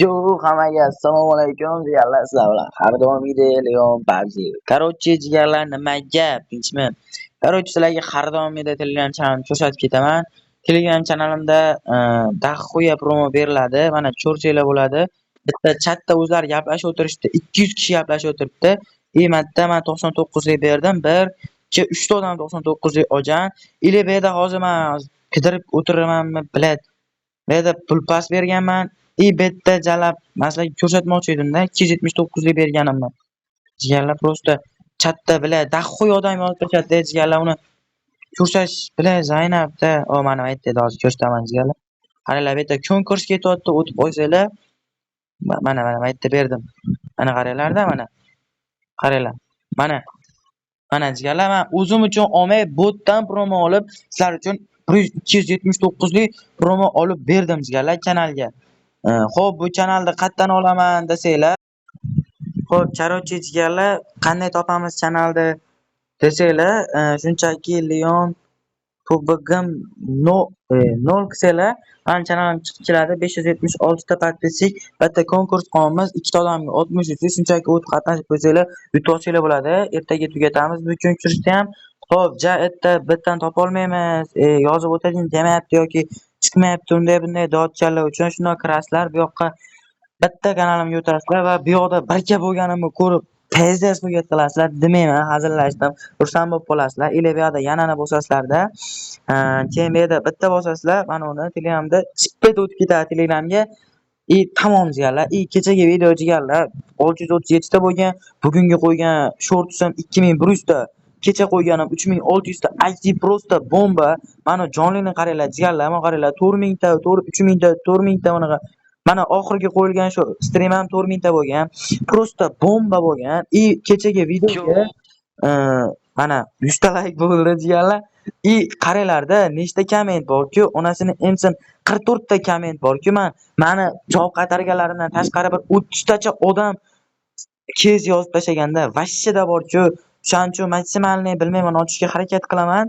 Yo, hammaga assalomu alaykum jigarlar, sizlar bilan har doimgidek Leon PUBG. Короче, jigarlar, nima gap, tinchmi? Короче, sizlarga har doimgidek Telegram kanalimni ko'rsatib ketaman. Telegram kanalimda daxo'ya promo beriladi. Mana ko'rsanglar bo'ladi. Bitta chatda o'zlari gaplashib o'tirishdi. 200 kishi gaplashib o'tiribdi. Marta men 99 lik berdim. 1, 2, 3 ta odam 99 lik olgan. Ile bu yerda hozir men qidirib o'tiramanmi, bilat. Bu yerda pul pas berganman. Betda jalab masalan ko'rsatmoqchi edimda 279 lik berganimni. Jigarlar просто chatda bilan daxo'y odam yozib turishadi jigarlar uni ko'rsatish bilan Zaynabda mana bu yerda hozir ko'rsataman jigarlar. Qaranglar bu yerda konkurs ketyapti, o'tib qo'ysanglar. Mana bu yerda berdim. Mana qaranglarda mana. Qaranglar. Mana jigarlar men o'zim uchun olmay botdan promo olib sizlar uchun 279 lik promo olib berdim jigarlar kanalga. Xo'p, bu kanalni qayerdan olaman desanglar, xo'p, короче jigarlar, qanday topamiz kanalni desanglar, shunchaki Leon PUBG 0 desanglar, mani kanalim chiqib keladi. 576 ta podpisчик, bitta konkurs qilamiz. 2 ta odamga 60 uch shunchaki o'tib qatnashib qo'ysanglar, yutib olsanglar bo'ladi. Ertaga tugatamiz bu konkursni ham. Xo'p, bitta bittan topolmaymiz, yozib o'tiring demayapti yoki chiqmayapti unday bunday deyotganlar uchun shundoq kirasizlar, bu yoqqa bitta kanalimga o'tirasizlar va bu yoqda baraka bo'lganimni ko'rib pezdes bo'lib qilasizlar. Demayman, hazillashdim. Xursand bo'lib qolasizlar. Ile bu yoqda yanana bosasizlarda, keyin bu yerda bitta bosasizlar, mana uni Telegramda chipet o'tib ketadi Telegramga. Tamom jigarlar. Kechagi video jigarlar 637 ta bo'lgan. Bugungi qo'ygan shortsim 2100 ta. Kecha qo'yganim 3600 ta. IT просто bomba. Mana jonlini qaranglar jigarlar, mana qaranglar 4000 ta, 3000 ta, 4000 ta bunaqa. Mana oxirgi qo'yilgan shu stream ham 4000 ta bo'lgan. Просто bomba bo'lgan. Kechagi videoga mana 100 ta like bo'ldi jigarlar. Qaranglarda nechta komment borku, onasini emsin 44 ta komment borku, mani javob qaytarganlarimdan tashqari bir 30 tacha odam kez yozib tashaganda vashshida borku, o'shaning uchun maksimalni bilmayman, ochishga harakat qilaman.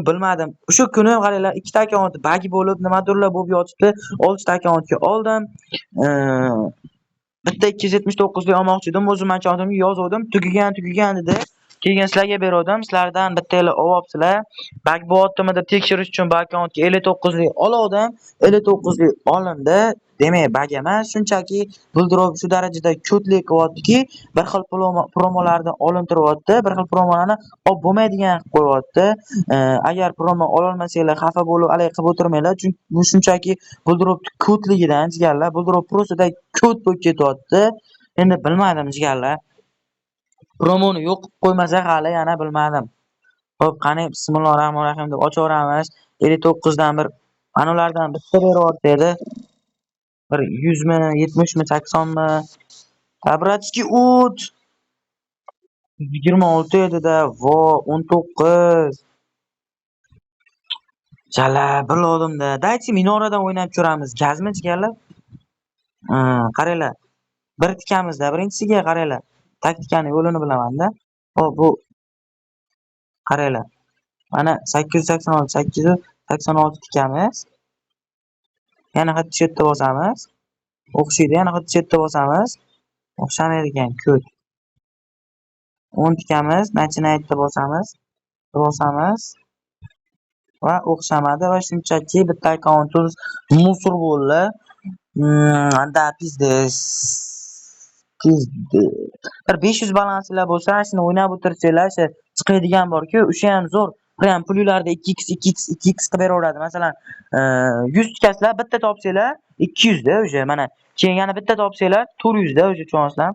Bilmadim. O'sha kuni qaranglar, 2 ta akkaunt bug bo'lib, nimadirlar bo'lib yotibdi. 6 ta akkauntga oldim. Bitta 279 lik olmoqchi edim. O'zim akkauntimga yozdim. Tugagan dedi. Keyin sizlarga berdim. Sizlardan bittalar olibsizlar. Bug bo'lyaptimi deb tekshirish uchun bu akkauntga 59 lik oldim. 59 lik olindi. Demak, bug emas, shunchaki Buldrop shu darajada ko'tlik qilyaptiki, bir xil promolarni olintiryapti, bir xil promolarni olib bo'lmaydigan qilib qo'yapti. Agar promo ololmasanglar xafa bo'lib alay qilib o'tirmanglar, chunki bu shunchaki Buldrop ko'tligidan jigarlar, Buldrop prosida ko't bo'lib ketyapti. Endi bilmadim jigarlar. Promoni yo'q qilib qo'ymasa hali yana bilmadim. Xo'p, qani bismillahir-rahmanir-rahim deb ochaveramiz. 59 dan bir anolardan bitta beryapti edi. Bir 100 mi, 70 mi, 80 mi? Bratski o't 26 edi-da, vo 19. Chala bildim-da. Daychi minoradan o'ynab ko'ramiz. Gazmi jigarlar? Qaranglar. Bir tikamizda, birinchisiga qaranglar. Taktikani yo'lini bilaman-da. Xo'p, bu qaranglar. Mana 886, 886 tikamiz. Yana xuddi shu yerda bosamiz. O'xshaydi, yana xuddi shu yerda bosamiz. O'xshamaydi ekan, ko't. 10 tikamiz, nachinaytda bosamiz. Va o'xshamadi va shunchaki bitta akkauntimiz musor bo'ldi. Anda pizdes. Bir 500 balanslar bo'lsa, shuni o'ynab o'tirsanglar, chiqadigan bor-ku, o'sha ham zo'r. Prям pullarda 2x qilib beraveradi. Masalan, 100 tikasizlar, bitta topsanglar 200 da o'sha. Mana keyin yana bitta topsanglar 400 da o'sha tushunasizlar.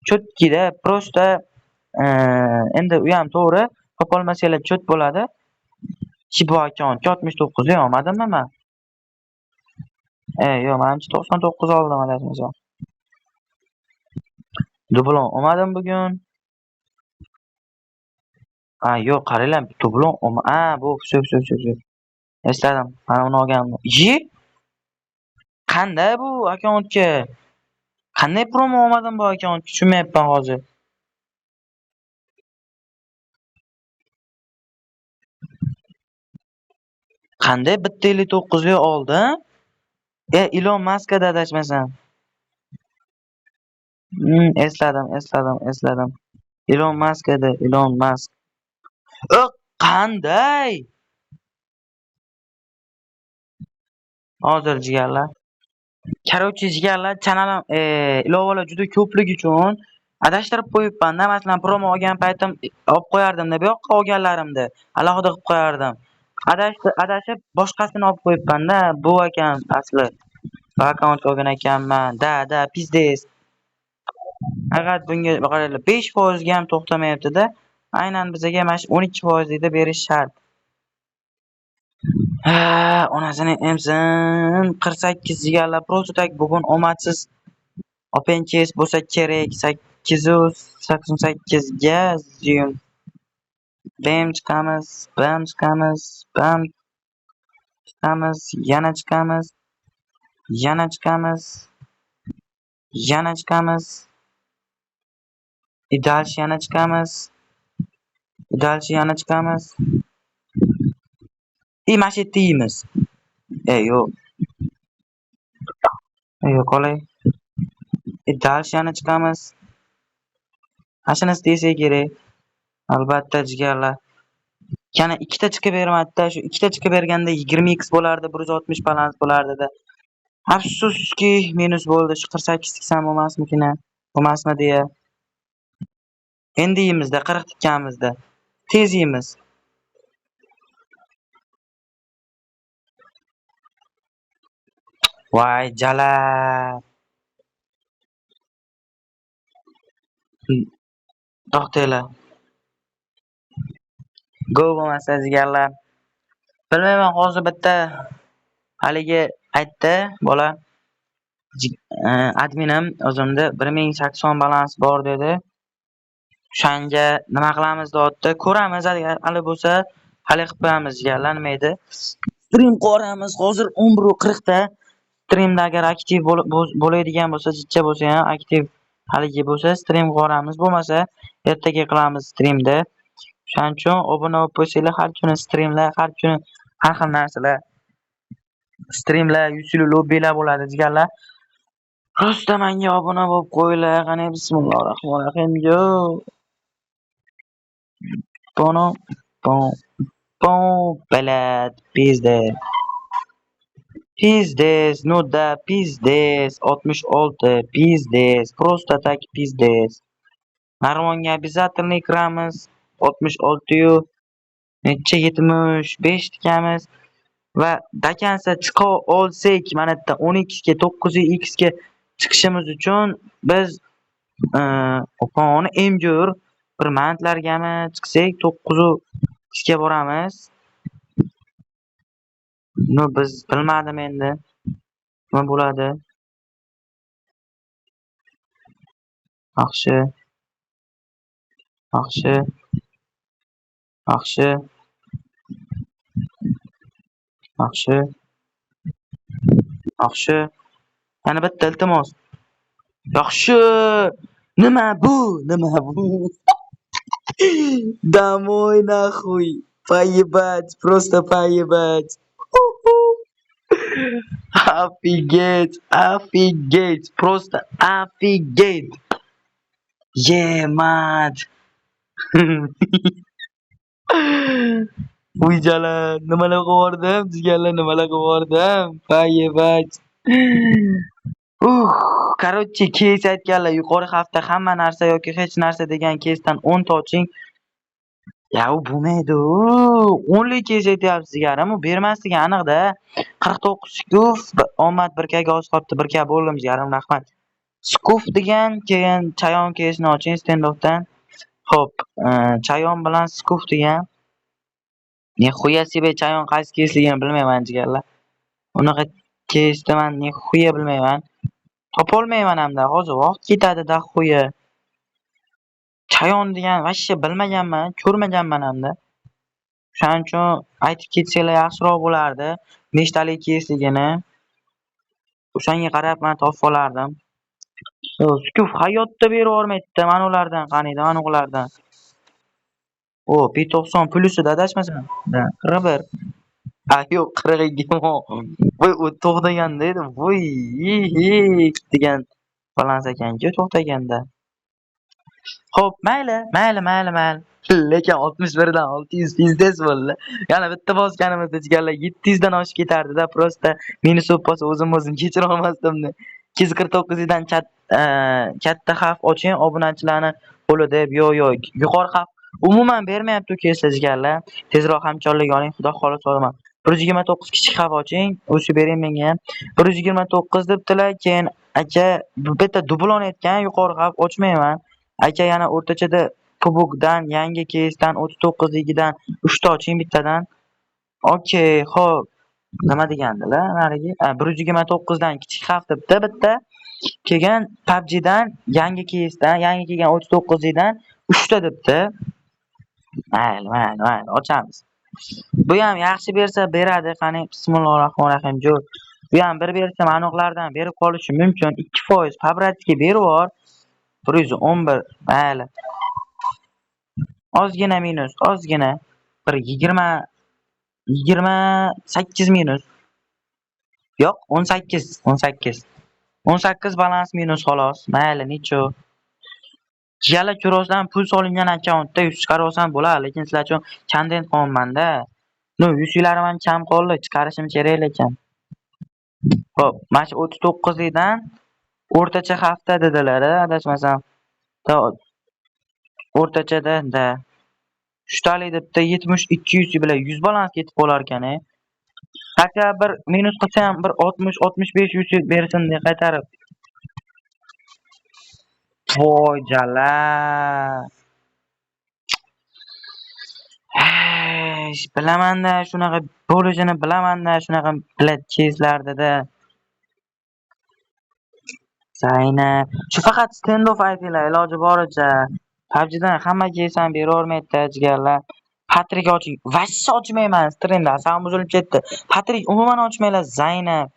Cho'tkida просто endi u ham to'g'ri, topolmasanglar cho't bo'ladi. Bu akkaunt 69 lik olmadimmi men? Yo'q, menimcha 99 oldim adashmasam. Dublon olmadim bugun. Yo'q, qaranglar, dublon bu shu. Esladim, mana uni olgandim. Qanday bu akkauntga? Qanday promo olmadim bu akkauntga? Tushunmayapman hozir. Qanday bitta 59 lik oldim? Ilon Maskda adashmasam. Esladim. Ilon Mask edi, Ilon Mask. O qanday? Hozir jigarlar. Короче, jigarlar chanalim ilovalar juda ko'pligi uchun adashtirib qo'yibman-da. Masalan, promo olgan paytim olib qo'yardim-da, bu yoqqa olganlarimni alohida qilib qo'yardim. Adashib boshqasini olib qo'yibman-da. Bu ekan asli. Bu akkauntga olgan ekanman. Da, pizdes. Faqat bunga qaranglar 5% ga ham to'xtamayapti-da. Aynan bizaga mana shu 12% da berish shart. Ha, onasini emsin. 48 jigarlar просто tak bugun omadsiz openchez bo'lsa kerak. 888 ga zoom. Bam chiqamiz, bam chiqamiz, bam chiqamiz, yana chiqamiz, yana chiqamiz, yana chiqamiz. И дальше yana chiqamiz. И дальше yana chiqamiz. И mana shu yerda yeymiz. Yo'q. Yo'q, qolay. И дальше yana chiqamiz. Mana shuni istasa kerak. Albatta jigarlar. Yana ikkita chiqib bermadi-da. Shu ikkita chiqib berganda 20x bo'lardi, 160 balans bo'lardi-da. Afsuski minus bo'ldi. Shu 48 tiksam bo'lmasmikin? Bo'lmasmi deya. Endi yeymiz-da, 40 tikkamizda. Tez yeymiz. Voy jala. To'xtanglar. Go bo'lmasa jigarlar. Bilmayman, hozir bitta haligi aytdi bola. Adminim o'zimda 1080 balans bor dedi. O'shanga nima qilamiz deyapti. Ko'ramiz, hali bo'lsa hali qilib qo'yamiz jigarlar. Nima edi? Stream qo'ramiz. Hozir 11:40 da. Streamda agar aktiv bo'ladigan bo'lsa, jichcha bo'lsa ham aktiv haligi bo'lsa stream qo'ramiz. Bo'lmasa ertaga qilamiz streamda. Shuning uchun obuna bo'lib qo'ysanglar, har kuni streamlar, har kuni har xil narsalar. Streamlar, yuzli lobbilar bo'ladi jigarlar. Просто menga obuna bo'lib qo'yinglar. Qani bismillahirrohmanirrohim. Yo. Bono, Belad, pizdes, no da, pizdes, 66, pizdes, просто так pizdes. Narvonga обязательно kiramiz, 66 yu, necha 75 tikamiz va dakansa chiqa olsak, mana yerda 10x ga 9x ga chiqishimiz uchun biz opani emjur bir mantlargami chiqsak 9x ga boramiz. No biz bilmadim endi. Nima bo'ladi? Yaxshi. Yana bitta iltimos. Yaxshi. Nima bu? Домой нахуй. Поебать, просто поебать. Офигеть, просто офигеть. Мать. Uyjalar, nimalar qilib jigarlar, nimalar qilib Поебать. Короче, kes aytganlar, yuqori hafta hamma narsa yoki hech narsa degan kesdan 10 ta oching. U bo'lmaydi. 10 lik kes aytyapsiz jigarim, u bermasligi aniq-da. 49 skuf, omad 1k ga oz qolibdi, 1k bo'ldim jigarim, rahmat. Skuf degan, keyin chayon kesni oching standoffdan. Xo'p, chayon bilan skuf degan. Nexuya себе chayon qaysi kesligini bilmayman jigarlar. Unaqa kesni men nexuya bilmayman. Topolmayman hamda, hozir vaqt ketadi-da xuya. Chayon degan vashsha bilmaganman, ko'rmaganman hamda. Shuning uchun aytib ketsanglar yaxshiroq bo'lardi. Nechtalik kesligini. O'shanga qarab men topib olardim. Skuf hayotda berib yubormaydi-da, mana ulardan qaniydi, mana ulardan. P90 plusida adashmasam. 41. Yo'q, 42. Voy, u to'xtaganda edi. Voy, degan balans ekan-ku to'xtaganda. Xo'p, mayli. Lekin 61 dan 600 pizdes bo'ldi. Yana bitta bosganimizda jigarlar 700 dan oshib ketardi-da, prosta minus bo'lib qolsa o'zim kechira olmasdimni. 249 dan katta xavf oching obunachilarni qo'lida deb. Yo'q. Yuqori xavf umuman bermayapti uka jigarlar. Tezroq hamkorlik oling, xudo xohlasa olaman. 129 kichik xavf oching, o'sha bering menga ham. 129 debdilar, keyin aka bu bitta dublon aytgan, yuqori xavf ochmayman. Aka yana o'rtachada kubokdan, yangi keysdan 39 ligidan 3 ta oching bittadan. Okey, xo'p. Nima degandilar narigi? 129 dan kichik xavf debdi bitta. Keyin PUBGdan yangi keysdan, yangi kelgan 39 ligidan 3 ta debdi. Mayli, ochamiz. Bu ham yaxshi bersa beradi. Qani bismillahir-rohmanir-rohim. Bu ham bir bersa ma'noqlardan berib qolishi mumkin. 2% Fabratga berib yubor. 111 mayli. Ozgina minus, ozgina. Bir 28 minus. Yo'q, 18 balans minus xolos. Mayli, necho. Jala Kurosdan pul solingan akkauntda 100 chiqarib olsam bo'ladi, lekin sizlar uchun kontent qilyapman-da. 100 larim ham kam qoldi, chiqarishim kerak lekin. Xo'p, mana shu 39 dan o'rtacha hafta dedilar, adashmasam. O'rtachada 3 talik debdi 70 200 bilan 100 balans ketib qolar ekan-a. Aka bir minus qilsa ham bir 60 65 100 bersin deb qaytarib. Voy jala. Bilaman-da shunaqa bo'lishini bilaman-da shunaqa cheeslarda-da. Zaynab, shu faqat stand-off aytinglar iloji boricha. PUBGdan hamma keysam beravermaydi-da jigarlar. Patrik oching. Vashsi ochmayman, streamda asabim buzilib ketdi. Patrik umuman ochmaylar Zaynab.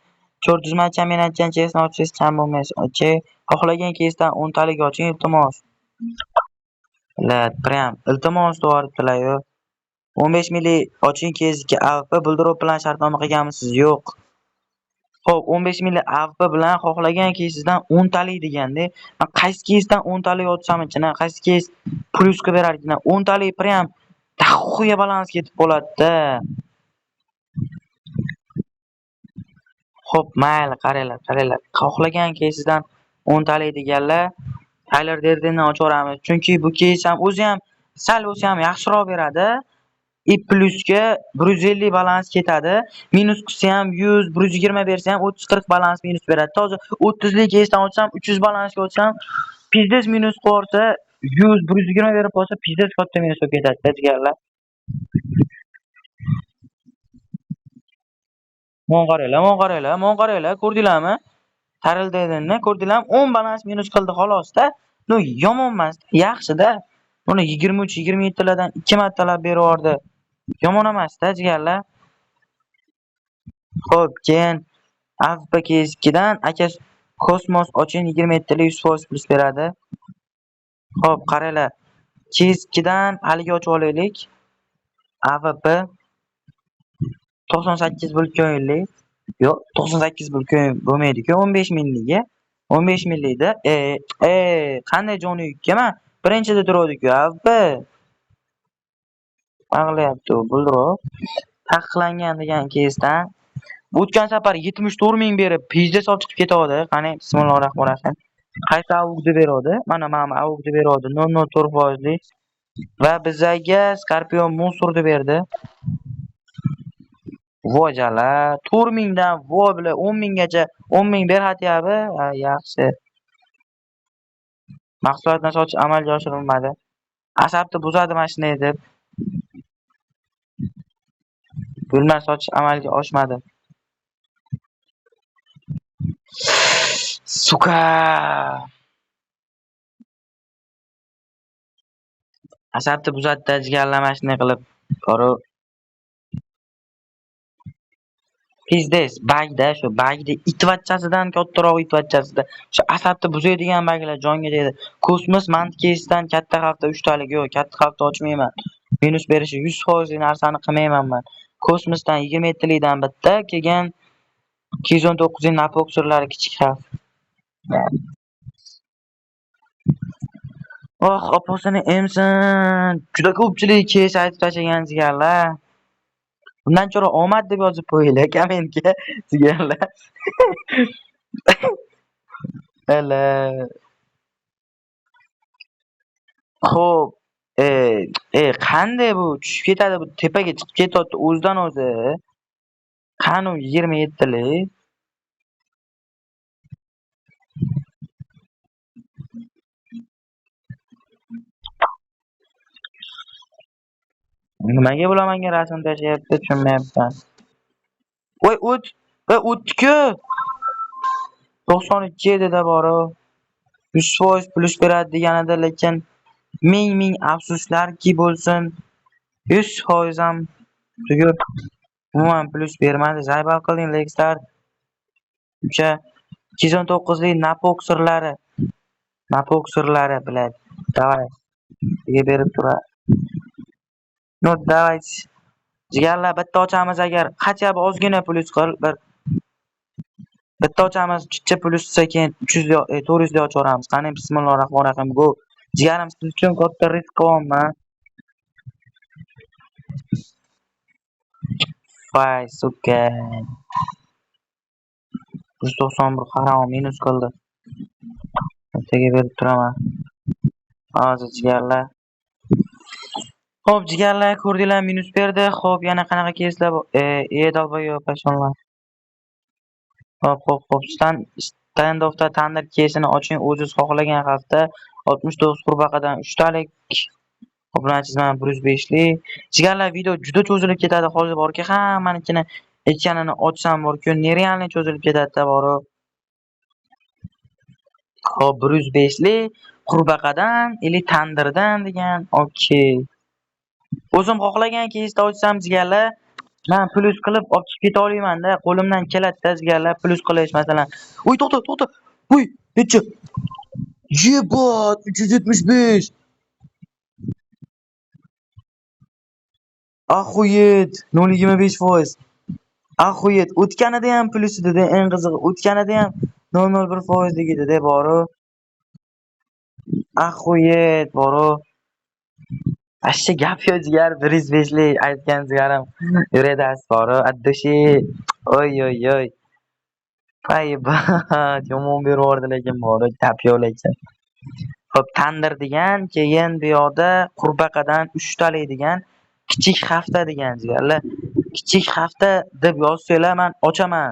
Cho'rtizmacha men aytgan keysni ochsangiz kam bo'lmaysiz. Okey. Xohlagan keysdan 10 talik oching iltimos. Prям iltimos to'g'ritdilar-yu. 15 milli oching keysga AWP Buldrop bilan shartnoma qilganmisiz? Yo'q. Xo'p, 15 milli AWP bilan xohlagan keysizdan 10 talik deganda, men qaysi keysdan 10 talik ochsam-chi, qaysi keys plyuska berar ekan? 10 talik prям taxuya balans ketib qoladi-da. Xo'p, mayli, qaranglar. Xohlagan keysizdan 10 talik deganlar Tyler Derdendan ochaveramiz. Chunki bu keys ham o'zi ham sal bo'lsa ham yaxshiroq beradi. I plusga 150 balans ketadi. Minus qilsa ham 100, 120 bersa ham 30-40 balans minus beradi. Hozir 30 lik keysdan ochsam, 300 balansga ochsam, pizdes minus qo'ysa 100, 120 berib qolsa, pizdes katta minus bo'lib ketadi, deganlar. Mon qaranglar, ko'rdinglarmi? Tarildiydinni, ko'rdinglarmi? 10 balans minus qildi xolos-da. Yomon emas, yaxshi-da. Buni 23, 27 lardan 2 martalab berib yubordi. Yomon emas-da, jigarlar. Xo'p, keyin AWP keskidan aka Kosmos oching 27 lik 100% plus beradi. Xo'p, qaranglar. Keskidan haligi ochib olaylik. AWP 98 bo'lib qo'yaylik. Yo'q, 98 bo'lib bo'lmaydi-ku, 15 milliga. 15 millida qanday joni yukkaman? Birinchida turadi-ku, AWP. Ag'layapti u, Buldrop. Taqiqlangan degan keysdan o'tgan safar 74 ming berib pizdes olib chiqib ketadi. Qani bismillahir-rohmanir-rohim. Qaysi avgda beradi? Mana avgda beradi 0.4% lik. Va bizga Scorpion Monster deb berdi. Vojala 4 mingdan voy bilan 10 minggacha 10 ming ber hatyapti. Yaxshi. Mahsulotni sotish amalga oshirilmadi. Asabni buzadi mashina deb. Pullar sotish amalga oshmadi. Suka. Asabni buzatdi jigarlar mashina qilib. Ko'rib. Pizdes bagda shu bagda itvachchasidan kattaroq itvachchasida. Shu asabni buzaydigan baglar jonga tegdi. Kosmos mantkesidan katta hafta 3 talik yo'q, katta hafta ochmayman. Minus berishi 100% narsani qilmayman men. Kosmosdan 27 likdan bitta, kelgan 219 ning napoksirlari kichik xavf. Oh, oposini emsin. Juda ko'pchilik kesh aytib tashlagan jigarlar. Bundan ko'ra omad deb yozib qo'yinglar kommentga jigarlar. Ala. Xo'p, e, qanday bu tushib ketadi, bu tepaga chiqib ketyapti o'zidan o'zi. Qani u 27 lik? Nimaga bular menga rasm tashlayapti tushunmayapman. Voy o't, o'tdi-ku. 92 edi-da bori. 100% plyus beradi deganida, lekin ming afsuslarki bo'lsin, 100% ham tugul umuman plyus bermadi. Zaybal qilding Lexstar. O'sha 219 lik napok sirlari, блядь. Давай. Sizga berib turadi. No, давайте. Jigarlar, bitta ochamiz agar qancha ozgina plyus qil, bitta ochamiz, chicha plyussa keyin 300 400 ga ochaveramiz. Qani, bismillahir-rohmanir-rohim. Go. Jigarim, siz uchun katta risk qilyapman. Voy, suka. 191 harom minus qildi. Ertaga berib turaman. Hozir jigarlar. Xo'p, jigarlar, ko'rdinglar, minus berdi. Xo'p, yana qanaqa keyslar dalboyo pashonlar. Xo'p. Standoffda tandir keysini oching. O'zingiz xohlagan hafta 69 qurbaqadan 3 talik. Obunachiman 105 lik. Jigarlar, video juda cho'zilib ketadi. Hozir borki, hammanikini ekkanini ochsam borki, nerealni cho'zilib ketadi-da bori. Xo'p, 105 lik qurbaqadan, ili tandirdan degan. Okey. O'zim xohlagan keysda ochsam jigarlar, men plyus qilib olib chiqib keta olaman-da. Qo'limdan keladi-da jigarlar, plyus qilish masalan. Uy, to'xta. Uy, necha? Yebat, 375. Ахует, 0,25%. Ахует, o'tganida ham plyus edi-da, eng qizig'i. O'tganida ham 0,01% edi-da bori. Ахует, bori. Ashcha gap yo'q jigar, 105 lik aytgan jigarim. Yuradas bori, addoshi. Oy. Paybat, yomon berib lekin bori, gap yo'q lekin. Xo'p, tandir degan, keyin bu yoqda qurbaqadan 3 talik degan, kichik hafta degan jigarlar. Kichik hafta deb yozsanglar men ochaman.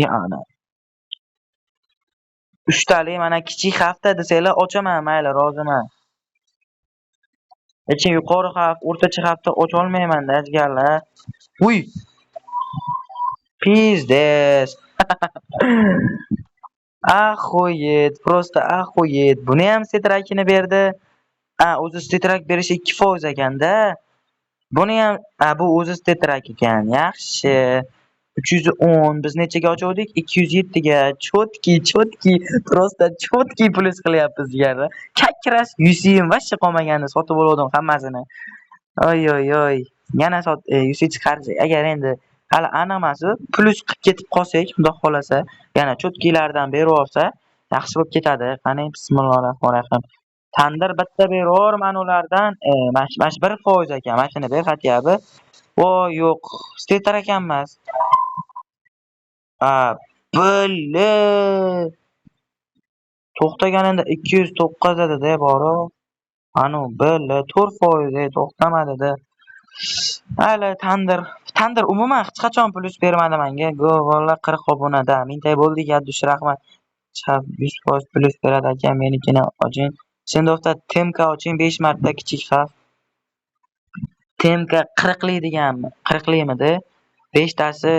Ya'ni 3 talik mana kichik hafta desanglar ochaman, mayli, roziman. Lekin yuqori hafta, o'rtacha hafta ocha olmayman-da jigarlar. Uy. Pizdes. Ахует, просто ахует. Buni ham setrakini berdi. O'zi setrak berishi 2% ekanda. Buni ham, bu o'zi setrak ekan. Yaxshi. 310 biz nechaga ochuvdik? 207 ga. Chotki, просто chotki plyus qilyapmiz jigarlar. Kakrash 100 vashcha qolmaganda sotib oldim hammasini. Oy. Yana 100 chiqarish. Agar endi hali aniqmasi, plyus qilib ketib qolsak, xudo xolasa, yana chotkilardan berib olsa, yaxshi bo'lib ketadi. Qani, bismillahir-rohmanir-rohim. Tandir bitta beraverman ulardan, mash 1% ekan. Mashina ber xatyabi. Voy, yo'q, stetar ekanmas. Bili. To'xtaganida 209 edi-da bori. Anu bili 4% to'xtamadi-da. Hali tandir umuman hech qachon plyus bermadi menga. Go, vallahi 40 obunada. Mingtay bo'ldik, Yaddush, rahmat. 100% plyus beradi ekan, menikini oching. Sendofda temka oching 5 marta kichik xavf. Temka 40 lik deganmi? 40 likmidi? 5 tasi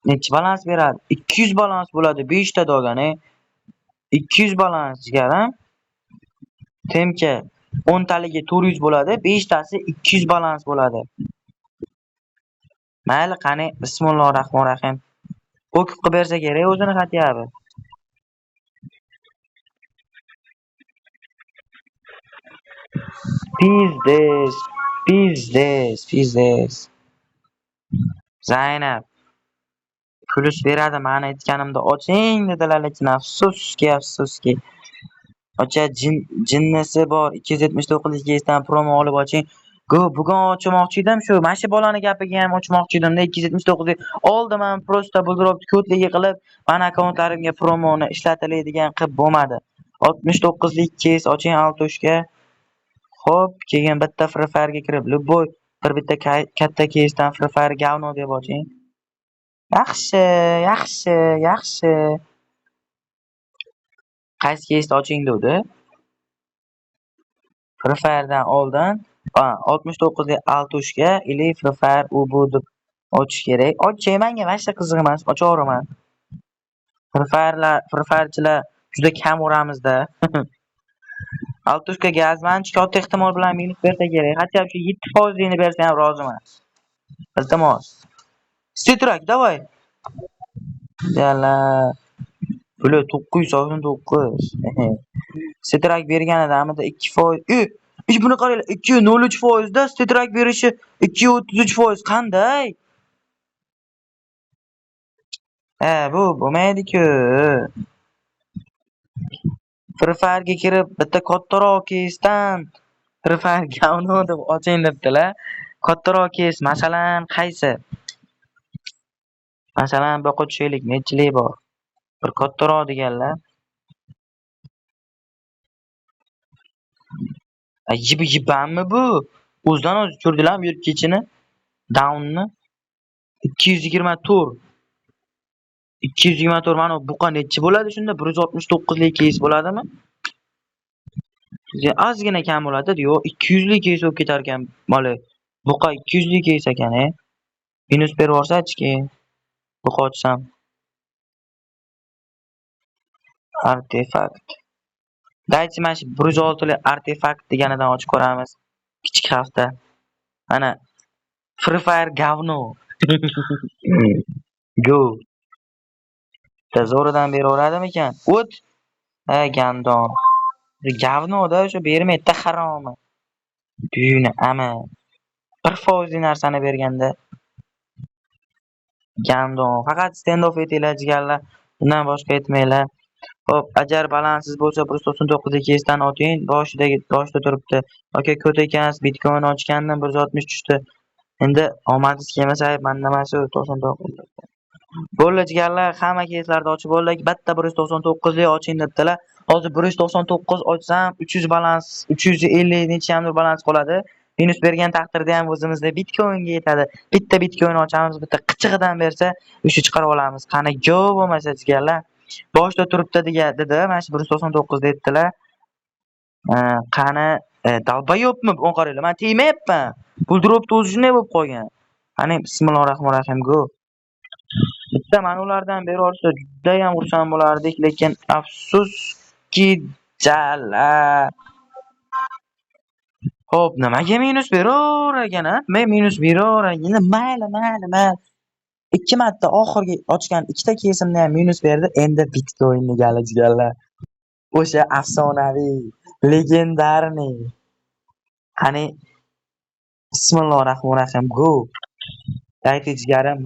necha balans beradi? 200 balans bo'ladi 5 ta dogani. 200 balans jigarim. Temka 10 taliga 400 bo'ladi, 5 tasi 200 balans bo'ladi. Mayli, qani, bismillahir-rohmanir-rohim. O'kib qilib bersa kerak o'zini xatyabi. Pizdes. Zaynab. Plyus beradi, meni aytganimda oching dedilar, lekin afsuski. Ocha jinnisi bor 279 kesdan promo olib oching. Bugun ochmoqchi edim shu. Mana shu bolani gapiga ham ochmoqchi edimda 279 oldim ham prosta buldirib kodligi qilib, mana akkauntlarimga promoni ishlatiladigan qilib bo'lmadi. 69lik kes oching altushga. Xo'p, keyin bitta Free Fire'ga kirib, любой bir bitta katta kesdan Free Fire говно deb oching. Yaxshi, yaxshi, yaxshi. Qaysi kesni oching dedi? Free Fire'dan oldin 69 altushga ili Free Fire u bu deb ochish kerak. Oching, menga hech qiziq emas, ochaveraman. Free Fire'chilar juda kam uramizda. Altushkaga azmanchi katta ehtimol bilan minus bersa kerak. Hatto shu 7% ni bersa ham roziman. Iltimos. Stitrak, давай. Yalla. Puli 999. Stitrak berganida 2%. Buni qaranglar, 2.03% da stitrak berishi 2.33% qanday? Bu bo'lmaydi-ku. Free Fire'ga kirib bitta kattaroq kesdan Free Fire говно deb oching debdilar. Kattaroq kes, masalan, qaysi? Masalan, bu yoqqa tushaylik, nechilik bor? Bir kattaroq deganlar. Yibanmi bu? O'zidan o'zi tushirdilarmi yurib kechini? Downni 224. 224 mana buqa nechi bo'ladi shunda? 169 lik kes bo'ladimi? Ozgina kam bo'ladi. Yo'q, 200 lik kes bo'lib ketar ekan. Mana buqa 200 lik kes ekan, Minus berib yuborsa-chi, buqa ochsam. Artefakt. Daychi mana shu 106 lik artefakt deganidan ochib ko'ramiz. Kichik hafta. Mana Free Fire говно. Go. Tezoridan beraveradimikan? O't. Gandon. Говно-da o'sha bermaydi haromi. Buyuni ama 1% narsani berganda gandon. Faqat stand off etinglar jigarlar. Bundan boshqa aytmanglar. Xo'p, agar balansiz bo'lsa 199 kesdan oting, boshida turibdi. Aka ko't ekansiz, Bitcoin ochgandim 160 tushdi. Endi omadingiz kelmasa, menda emas 99. Bo'ldi jigarlar, hamma keslarni ochib bo'ldik. Bitta 199 lik oching debdilar. Hozir 199 ochsam 300 balans, 350 nechamdir balans qoladi. Minus bergan taqdirda ham o'zimizda Bitcoinga yetadi. Bitta Bitcoin ochamiz, bitta qichig'idan bersa, o'sha chiqarib olamiz. Qani go bo'lmasa jigarlar. Boshda turibdi dedi, mana shu 199 debdilar. Qani dalbayobmi? Bu qaranglar, men tegmayapman. Puldiropni o'zi shunday bo'lib qolgan. Qani bismillahirrohmanirrohim go. Bitta mana ulardan beri olsa juda ham xursand bo'lardik, lekin afsuski jala. Xo'p, nimaga minus beravergan-a? Men minus beravergan. Mayli. 2 marta oxirgi ochgan ikkita kesimda ham minus berdi. Endi Bitcoinni galajiganlar. O'sha afsonaviy, legendarniy. Qani bismillahirrohmanirrohim go. Daydi jigarim,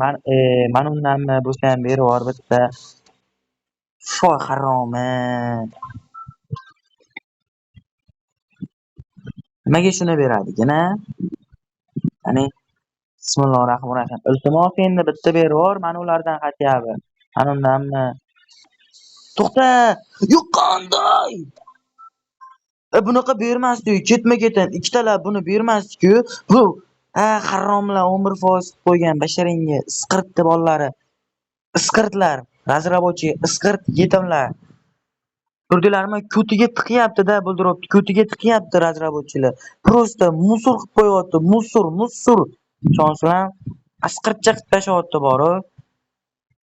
men undan bo'lsa ham berib yubor bitta. Foy haromi. Nimaga shuni beradigina? Qani bismillahirrohmanirrohim. Iltimos endi bitta berib yubor, men ulardan xatyabi. Men undanmi? To'xta! Yo'q qanday? Bunaqa bermasdi-ku, ketma-ketin ikkitalab buni bermasdi-ku. Bu haromlar 11% qo'ygan basharingga isqirtdi bolalari. Isqirtlar, razrabochi, isqirt yetimlar. Ko'rdilarmi? Ko'tiga tiqyapti-da, buldiribdi. Ko'tiga tiqyapti razrabochilar. Prosta musor qilib qo'yapti, musor. Chonsilar asqirtcha qilib tashyapti bor-ku.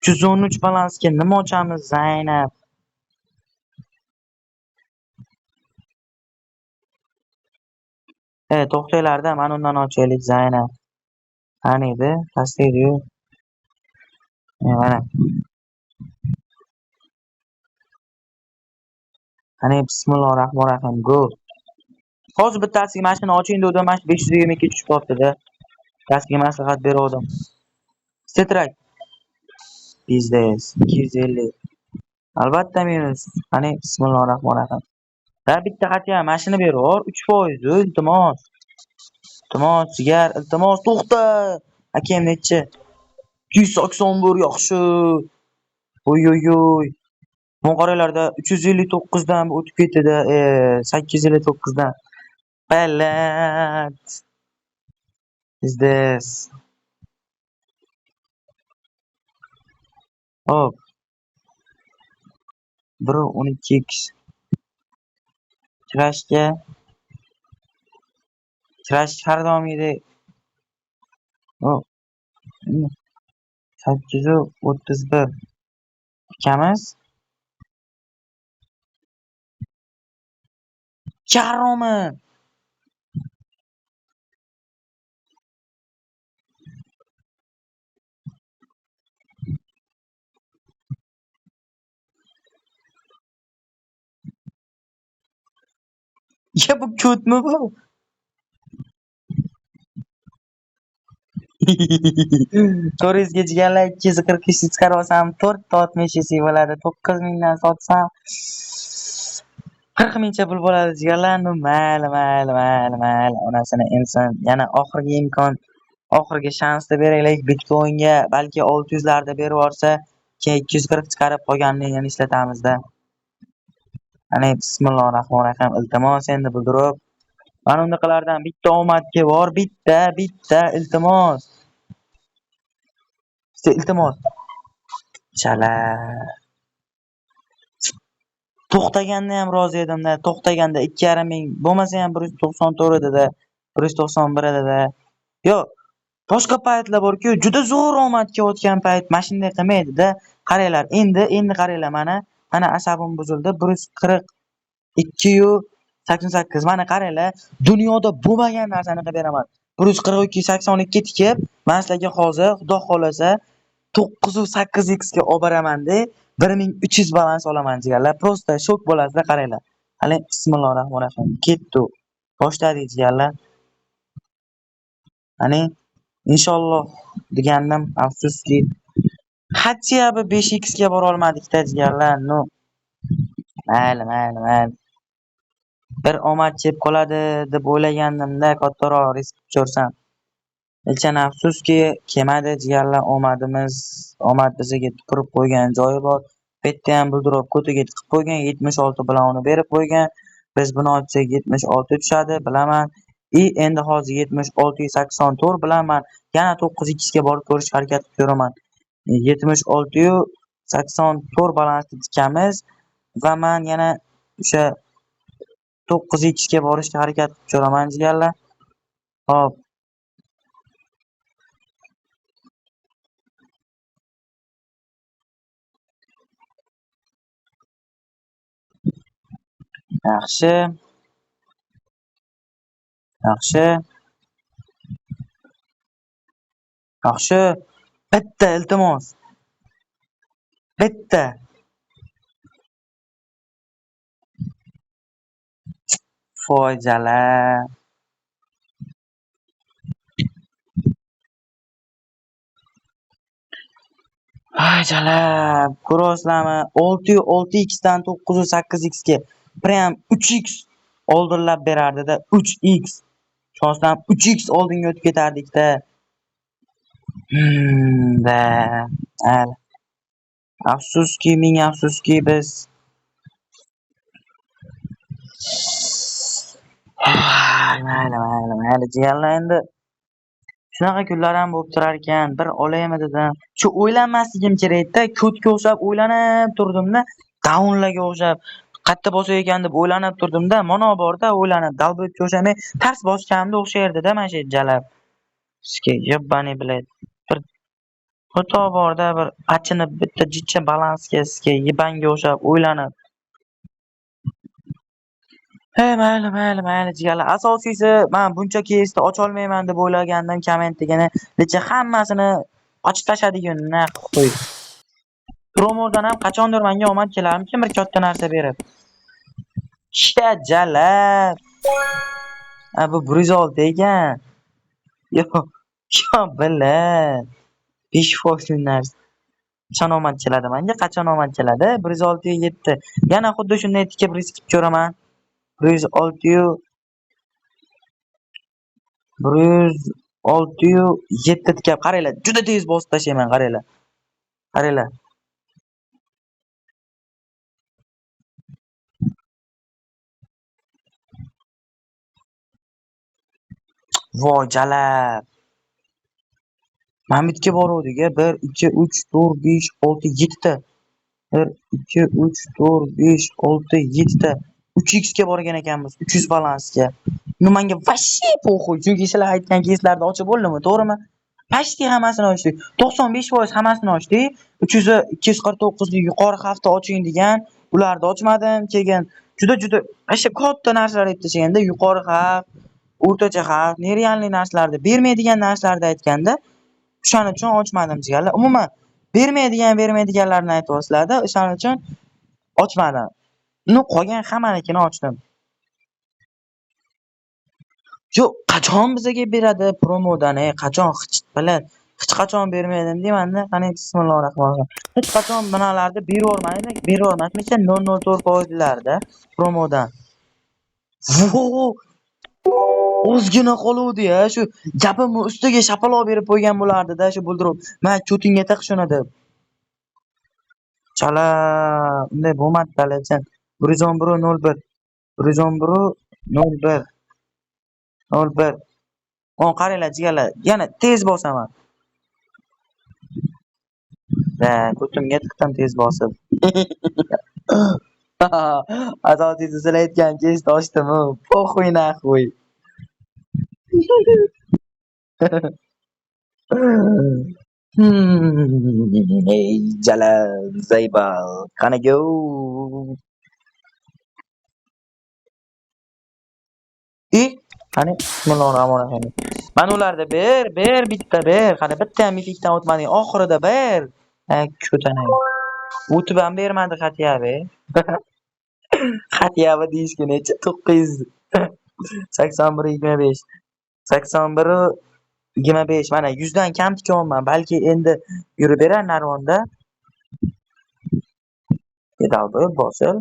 113 balansga nima ochamiz, Zaynab? To'xtanglar-da, men undan ochaylik Zaynab. Qani edi? Pastaydi-yu. Mana. Qani bismillahirrohmanirrohim go. Hozir bittasiga mashina oching dedim, mana 522 tushib qolibdi-da. Bittasiga maslahat berdim. Stitrak. Biznes 250. Albatta minus. Qani bismillahirrohmanirrohim. Da bitta xatga mashina berib 3%, iltimos. Iltimos, jigar, iltimos, to'xta. Akam nechi? 181 yaxshi. Oy oy oy. Bu qaranglarda 359 dan o'tib ketdi-da, 859 dan. Balat. Is this? Hop, 1.12x. Tirashga, tirash har doimgidek. Hop, 831. Ikamiz Karomi? Ya bu ko'tmi bu? 400 ga jigarlar 243 chiqarib olsam 4 oltmish bo'ladi. 9000 dan sotsam 40 mingcha pul bo'ladi jigarlar. Nu mayli, mayli, mayli, mayli. Onasini inson yana oxirgi imkon, oxirgi shansni beraylik Bitcoin'ga. Balki 600 larda berib yuborsa, keyin 240 chiqarib qolganini yana ishlatamizda. Ana bismillahir rohmanir rohim. Iltimos endi buldirib. Mana unaqalardan bitta omadga bor, bitta iltimos. Iltimos. Chala. To'xtaganda ham rozi edimda. To'xtaganda 2,5 ming bo'lmasa ham 194 edi-da, 191 edi-da. Yo, boshqa paytlar borku, juda zo'r omadga o'tgan payt mashinada qilmaydi-da. Qaranglar, endi qaranglar mana. Mana asabim buzildi. 142.88. Mana qaranglar, dunyoda bo'lmagan narsani qilib beraman. 142.82 tikib, men sizlarga hozir Xudo xolasa 908x ga olib boraman-da. 1300 balans olaman jigarlar. Prosta shok bo'lasizlar, qaranglar. Hali bismillahir rohmanir rohim. Ketdi. Boshladik jigarlar. Hani inshaalloh degandim, afsuski hatcha 5x ga bora olmadik-da jigarlar. No, mayli. Bir omad chep qoladi deb o'ylagandim-da, kattaroq risk ko'rsam. Lekin afsuski kelmadi jigarlar omadimiz. Omad bizga tupurib qo'ygan joyi bor. Bu yerda ham buldirib ko'tiga tiqib qo'ygan, 76 bilan uni berib qo'ygan. Biz buni ochsak 76 tushadi, bilaman. Endi hozir 76.84 bilaman. Yana 9x ga borib ko'rishga harakat qilib ko'raman. 76.84 balansni tikamiz va men yana o'sha 9x ga borishga harakat qilib ko'raman jigarlar. Hop, yaxshi. Bitta iltimos. Bitta. Fojialar. Jalab, ko'rasizlarmi? 6x dan 908x ga prям 3x oldinlab berardi-da, 3x. Shonsam 3x oldinga o'tib ketardik-da. Da. Ming afsuski biz mayli jigarlar, endi shunaqa kunlar ham bo'lib turar ekan. Bir olaymi dedim. Shu o'ylanmasligim kerakda, ko'tga o'xshab o'ylanib turdimda, downlarga o'xshab qatta bosar ekan deb o'ylanib turdimda, mana borda o'ylanib dalbo'tga o'xshamay tars bosganimda o'xshaydi-da mana shu jalab. Sizga yobbani bilet. Bir xato borda, bir achinib bitta jichcha balansga sizga yibanga o'xshab o'ylanib. Mayli jigarlar. Asosiysi men buncha kesni ocha olmayman deb o'ylagandim kommentligini, lekin hammasini ochib tashladigan-na qo'y. Promodan ham qachondir menga omad kelarmikin bir katta narsa berib. Jalab. Bu 106 ekan. Yo, bilat. 5% narsa. Qachon omad keladi menga? 106 ga yetdi. Yana xuddi shunday tikib risk ko'raman. 106 106 gap qaranglar. Juda tez bosib tashlayman, qaranglar. Qaranglar. Voy jalab. Mana bu yerga boruvdik a. 1 2 3 4 5 6 7 ta. 1 2 3 4 5 6 7 ta. 3x ga borgan ekanmiz. 300 balansga. Uni menga вообще poxuy. Chunki sizlar aytgan keyslarni ochib bo'ldimi, to'g'rimi? Почти hammasini ochdik. 95% hammasini ochdik. 300 249 lik yuqori hafta oching degan. Ularni ochmadim. Keyin juda asha katta narsalar aytib tashaganda yuqori xavf, o'rtacha xavf, nerealniy narsalarni bermaydigan narsalarni aytganda, o'shaning uchun ochmadim jigarlar. Umuman bermaydiganlarni aytyapsizlarda, o'shaning uchun ochmadim. Qolgan hammanikini ochdim. Yo'q, qachon bizga beradi promodan, qachon hech qachon bermaydim deyman-da. Qani bismillahir-rohmanir-rohim. Hech qachon bunalarni beravermasmikan 0.04% larda promodan. Ozgina qoluvdi-ya, shu gapimni ustiga shapaloq berib qo'ygan bo'lardi-da, shu buldirib. Men cho'tingga tiq shuni deb. Chala, unday bo'lmadi lekin 111 111 01 qaranglar jigarlar, yana tez bosaman. Ko'timga tiqdim tez bosib. Asosiysi sizlar aytgan kechni ochdim. Poxuy naxuy. Ey Jalal Zaybal, qani go. Qani bismillahir-rohmanir-rohim. Mana ularda ber bitta ber. Qani bitta ham mitikdan o'tmading, oxirida ber. Ko'tanay. O'tib ham bermadi xatiyabi. Xatiyabi deyishga necha 981 25 mana 100 dan kam tikyapman. Balki endi yurib berar narvonda. Pedalni bosib.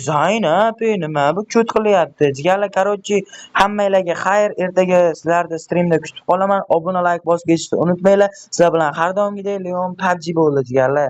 Zaynab, nima bu ko't qilyapti? Jigarlar, короче, hammanglarga xayr. Ertaga sizlarni streamda kutib qolaman. Obuna, like bosib ketishni unutmanglar. Sizlar bilan har doimgidek Leon PUBG bo'ldi jigarlar.